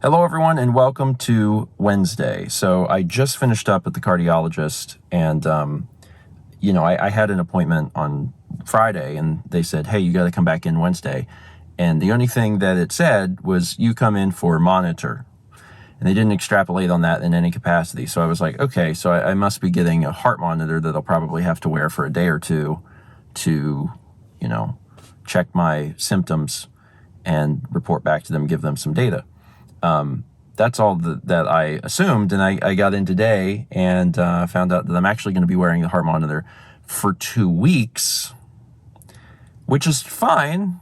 Hello, everyone, and welcome to Wednesday. So I just finished up at the cardiologist, and I had an appointment on Friday, and they said, "Hey, you got to come back in Wednesday." And the only thing that it said was, "You come in for a monitor," and they didn't extrapolate on that in any capacity. So I was like, "Okay, so I must be getting a heart monitor that I'll probably have to wear for a day or two to, check my symptoms and report back to them, give them some data." That's all that I assumed, and I got in today and found out that I'm actually going to be wearing the heart monitor for 2 weeks, which is fine,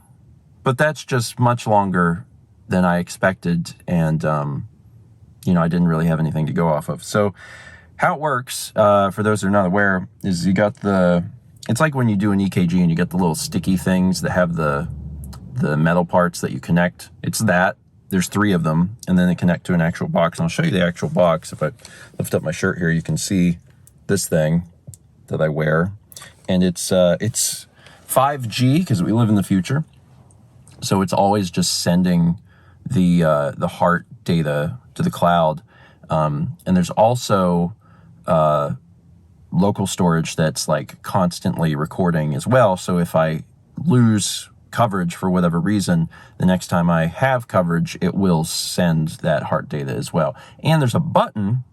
but that's just much longer than I expected, and I didn't really have anything to go off of. So how it works, for those who are not aware, is it's like when you do an EKG and you get the little sticky things that have the metal parts that you connect. It's that. There's 3 of them, and then they connect to an actual box. And I'll show you the actual box. If I lift up my shirt here, you can see this thing that I wear. And it's 5G, because we live in the future. So it's always just sending the heart data to the cloud. And there's also local storage that's like constantly recording as well. So if I lose coverage for whatever reason, the next time I have coverage, it will send that heart data as well. And there's a button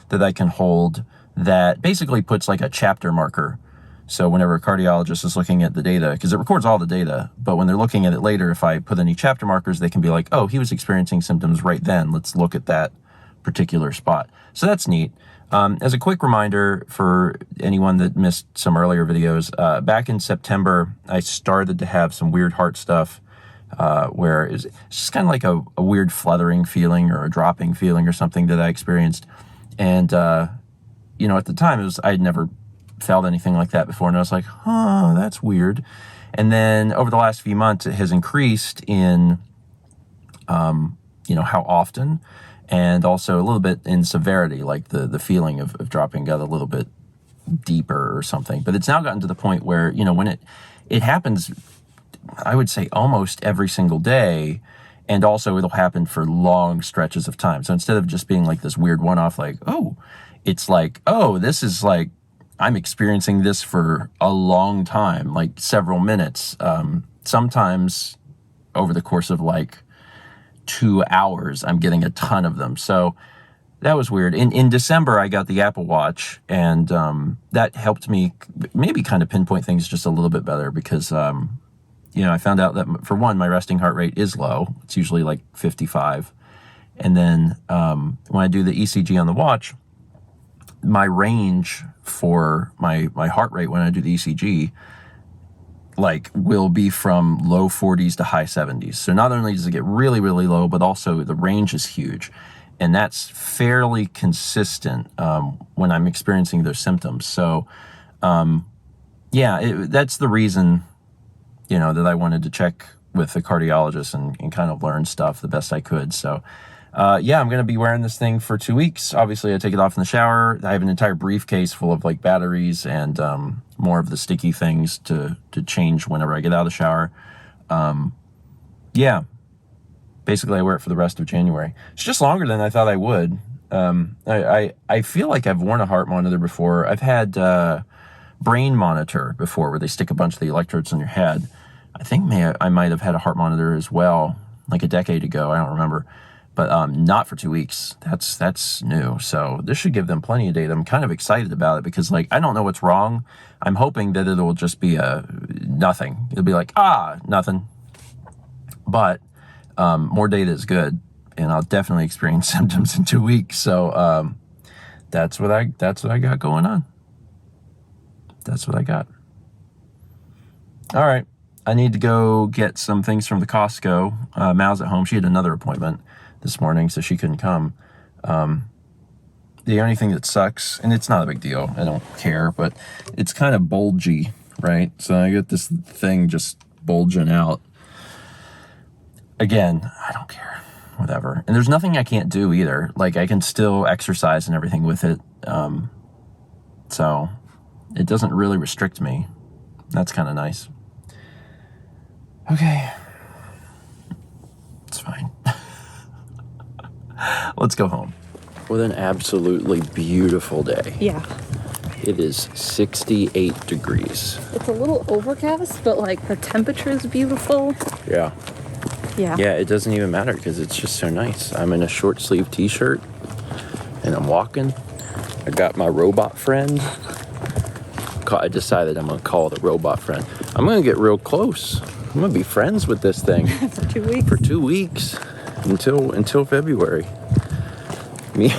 that I can hold that basically puts like a chapter marker. So whenever a cardiologist is looking at the data, because it records all the data, but when they're looking at it later, if I put any chapter markers, they can be like, oh, he was experiencing symptoms right then. Let's look at that particular spot. So that's neat. As a quick reminder for anyone that missed some earlier videos, back in September, I started to have some weird heart stuff where it's just kind of like a weird fluttering feeling or a dropping feeling or something that I experienced. And, at the time, I'd never felt anything like that before. And I was like, that's weird. And then over the last few months, it has increased in, how often, and also a little bit in severity, like the feeling of dropping got a little bit deeper or something. But it's now gotten to the point where, when it happens, I would say almost every single day, and also it'll happen for long stretches of time. So instead of just being like this weird one-off, like, oh, it's like, oh, this is like, I'm experiencing this for a long time, like several minutes, sometimes over the course of like 2 hours, I'm getting a ton of them. So that was weird. In December, I got the Apple Watch, and that helped me maybe kind of pinpoint things just a little bit better because, I found out that, for one, my resting heart rate is low. It's usually like 55. And then when I do the ECG on the watch, my range for my heart rate when I do the ECG will be from low 40s to high 70s. So not only does it get really, really low, but also the range is huge. And that's fairly consistent when I'm experiencing those symptoms. So, that's the reason, that I wanted to check with the cardiologist and kind of learn stuff the best I could. So, I'm going to be wearing this thing for 2 weeks. Obviously, I take it off in the shower. I have an entire briefcase full of like batteries and more of the sticky things to change whenever I get out of the shower. Basically, I wear it for the rest of January. It's just longer than I thought I would. I feel like I've worn a heart monitor before. I've had brain monitor before, where they stick a bunch of the electrodes in your head. I think I might have had a heart monitor as well, like a decade ago. I don't remember. But not for 2 weeks. That's new. So this should give them plenty of data. I'm kind of excited about it because, I don't know what's wrong. I'm hoping that it'll just be nothing. It'll be like, nothing. But more data is good, and I'll definitely experience symptoms in 2 weeks. So that's what I got going on. That's what I got. All right. I need to go get some things from the Costco. Mal's at home. She had another appointment this morning, so she couldn't come. The only thing that sucks, and it's not a big deal, I don't care, but it's kind of bulgy, right? So I got this thing just bulging out. Again, I don't care, whatever. And there's nothing I can't do either. I can still exercise and everything with it. So it doesn't really restrict me. That's kind of nice. Okay. It's fine. Let's go home. With an absolutely beautiful day. Yeah. It is 68 degrees. It's a little overcast, but like the temperature is beautiful. Yeah. Yeah. Yeah, it doesn't even matter because it's just so nice. I'm in a short sleeve t-shirt and I'm walking. I got my robot friend. I decided I'm gonna call it a robot friend. I'm gonna get real close. I'm gonna be friends with this thing. For 2 weeks. For 2 weeks until February. Me,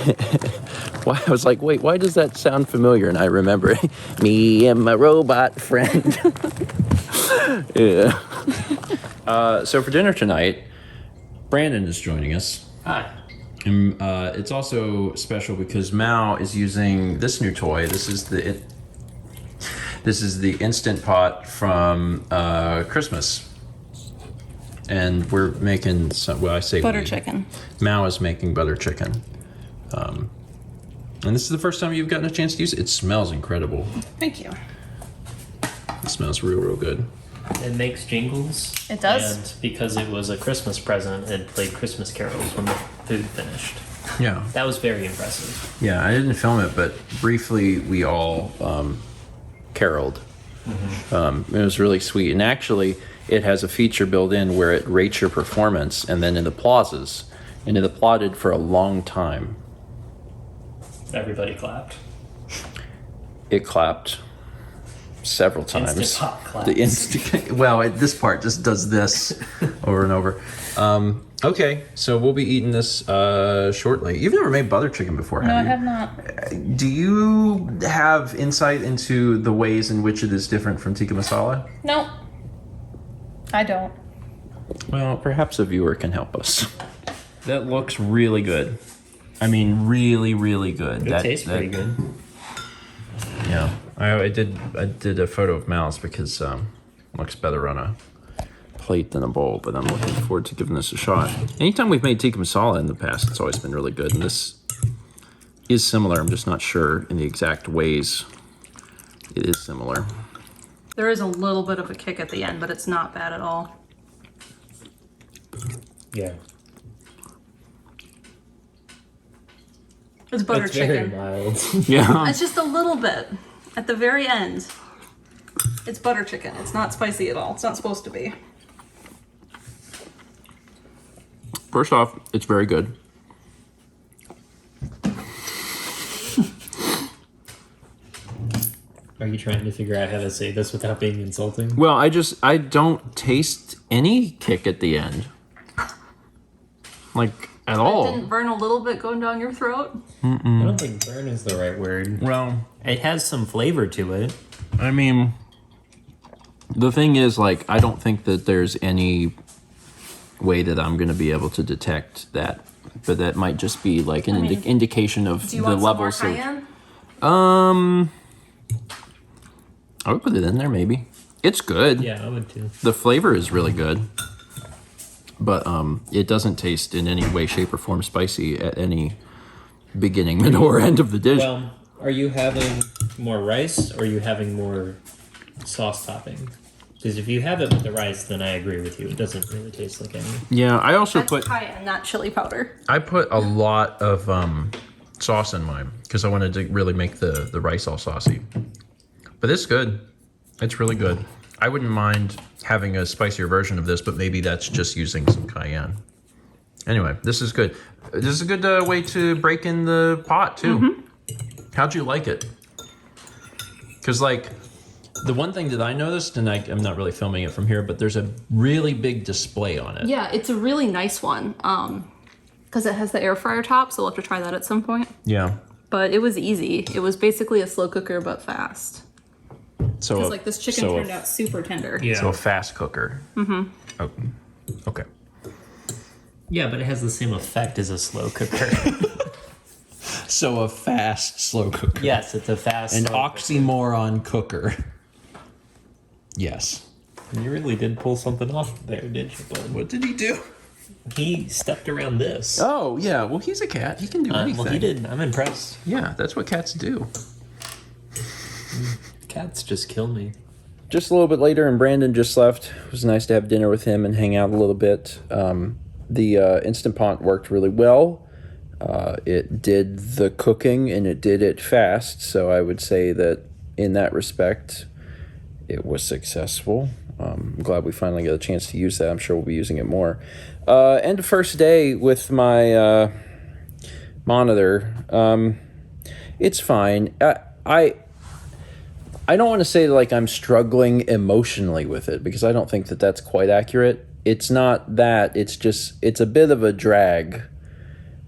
why I was like, wait, why does that sound familiar? And I remember me and my robot friend. Yeah. So for dinner tonight, Brandon is joining us. Hi. And it's also special because Mao is using this new toy. This is the Instant Pot from Christmas. And we're making some, well, I say Butter chicken. Mao is making butter chicken. And this is the first time you've gotten a chance to use it. It smells incredible. Thank you. It smells real, real good. It makes jingles. It does? And because it was a Christmas present, it played Christmas carols when the food finished. Yeah. That was very impressive. Yeah, I didn't film it, but briefly we all caroled. Mm-hmm. It was really sweet. And actually, it has a feature built in where it rates your performance and then it applauses. And it applauded for a long time. Everybody clapped. It clapped several times. Instant Pot claps. The instant. Well, this part just does this over and over. Okay, so we'll be eating this shortly. You've never made butter chicken before, have you? No, I have not. Do you have insight into the ways in which it is different from tikka masala? No. I don't. Well, perhaps a viewer can help us. That looks really good. I mean, really, really good. It tastes pretty good. Yeah, I did a photo of Mal's because looks better on a plate than a bowl, but I'm looking forward to giving this a shot. Anytime we've made tikka masala in the past, it's always been really good, and this is similar. I'm just not sure in the exact ways it is similar. There is a little bit of a kick at the end, but it's not bad at all. Yeah. It's butter It's very chicken. mild. Yeah. It's just a little bit at the very end. It's butter chicken. It's not spicy at all. It's not supposed to be. First off, it's very good. Are you trying to figure out how to say this without being insulting? Well, I don't taste any kick at the end. Like, at all. It didn't burn a little bit going down your throat? I don't think burn is the right word. Well, It has some flavor to it. I mean, the thing is, like, I don't think that there's any way that I'm going to be able to detect that. But that might just be, like, an indication of Do you the want some more levels of... cayenne? I would put it in there, maybe. It's good. Yeah, I would too. The flavor is really good. But it doesn't taste in any way, shape, or form spicy at any beginning, mid, or end of the dish. Well, are you having more rice or are you having more sauce topping? Because if you have it with the rice, then I agree with you. It doesn't really taste like any. Yeah, I also That's cayenne, not chili powder. I put a lot of sauce in mine because I wanted to really make the rice all saucy. But it's good. It's really good. I wouldn't mind having a spicier version of this, but maybe that's just using some cayenne. Anyway, this is good. This is a good way to break in the pot, too. Mm-hmm. How'd you like it? Because, like, the one thing that I noticed, and I'm not really filming it from here, but there's a really big display on it. Yeah, it's a really nice one. Because it has the air fryer top, so we'll have to try that at some point. Yeah. But it was easy. It was basically a slow cooker, but fast. So, Because like this chicken turned out super tender. Yeah. So a fast cooker. Mm-hmm. Oh, okay. Yeah, but it has the same effect as a slow cooker. So a fast slow cooker. Yes, it's a fast An slow oxymoron cooker. Yes. cooker. You really did pull something off there, did you, bud? What did he do? He stepped around this. Oh, yeah. Well, he's a cat. He can do anything. Well, he did. I'm impressed. Yeah, that's what cats do. Cats just kill me. Just a little bit later, and Brandon just left. It was nice to have dinner with him and hang out a little bit. The Instant Pot worked really well. It did the cooking and it did it fast, so I would say that in that respect, it was successful. I'm glad we finally got a chance to use that. I'm sure we'll be using it more. And the first day with my monitor, it's fine. I don't want to say like I'm struggling emotionally with it, because I don't think that that's quite accurate. It's not that. It's a bit of a drag,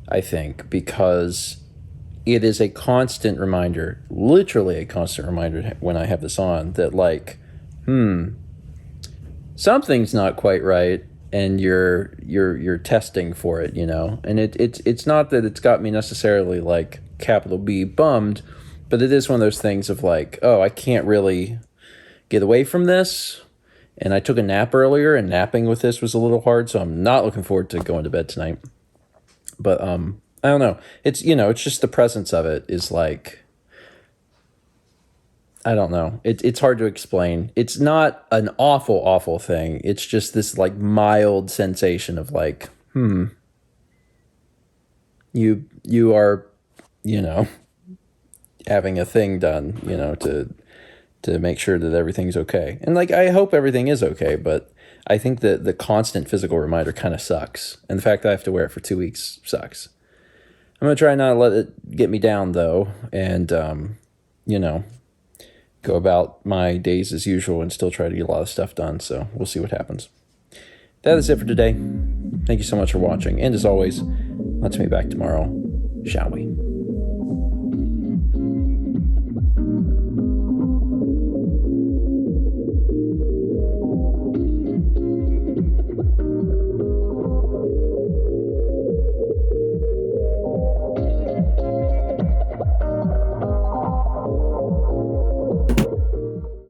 I think, because it is a constant reminder, literally a constant reminder when I have this on, that like, something's not quite right, and you're testing for it, you know. And it's not that it's got me necessarily like capital B bummed, but it is one of those things of like, oh, I can't really get away from this. And I took a nap earlier, and napping with this was a little hard, so I'm not looking forward to going to bed tonight. But I don't know. It's, you know, it's just the presence of it is like, I don't know. It's hard to explain. It's not an awful thing. It's just this like mild sensation of like, you are, you know, having a thing done, you know, to make sure that everything's okay. And like, I hope everything is okay, but I think that the constant physical reminder kind of sucks. And the fact that I have to wear it for 2 weeks sucks. I'm going to try not to let it get me down though. And, you know, go about my days as usual and still try to get a lot of stuff done. So we'll see what happens. That is it for today. Thank you so much for watching. And as always, let's meet back tomorrow, shall we?